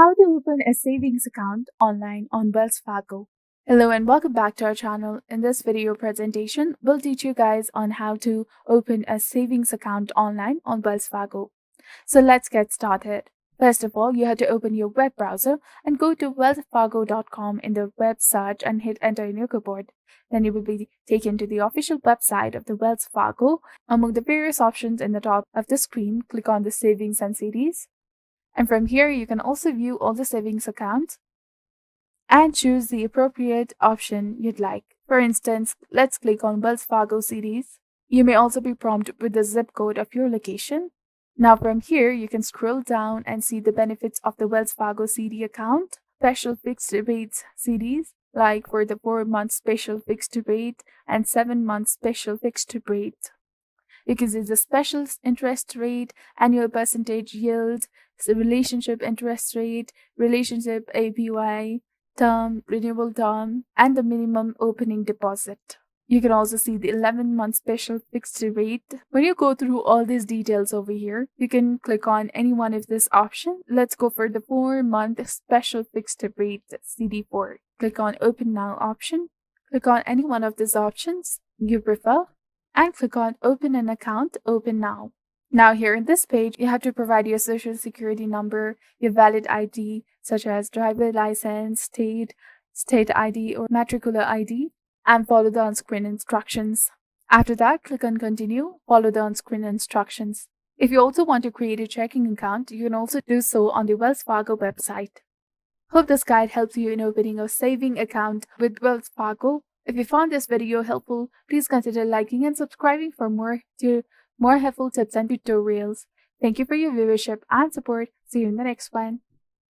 How to open a savings account online on Wells Fargo. Hello and welcome back to our channel. In this video presentation, we'll teach you guys on how to open a savings account online on Wells Fargo. So let's get started. First of all, you have to open your web browser and go to wellsfargo.com in the web search and hit enter in your keyboard. Then you will be taken to the official website of the Wells Fargo. Among the various options in the top of the screen, click on the savings and CDs. And from here, you can also view all the savings accounts and choose the appropriate option you'd like. For instance, let's click on Wells Fargo CDs. You may also be prompted with the zip code of your location. Now from here, you can scroll down and see the benefits of the Wells Fargo CD account, special fixed rates CDs, like for the 4-month special fixed rate and 7-month special fixed rate. You can see the special interest rate, annual percentage yield, relationship interest rate, relationship APY, term, renewal term, and the minimum opening deposit. You can also see the 11-month special fixed rate. When you go through all these details over here, you can click on any one of this option. Let's go for the 4-month special fixed rate CD4. Click on Open Now option. Click on any one of these options you prefer and click on Open an Account, Open Now. Now here in this page, you have to provide your social security number, your valid ID, such as driver license, state ID, or matricular ID, and follow the on-screen instructions. After that, click on Continue, follow the on-screen instructions. If you also want to create a checking account, you can also do so on the Wells Fargo website. Hope this guide helps you in opening a saving account with Wells Fargo. If you found this video helpful, please consider liking and subscribing for more helpful tips and tutorials. Thank you for your viewership and support. See you in the next one.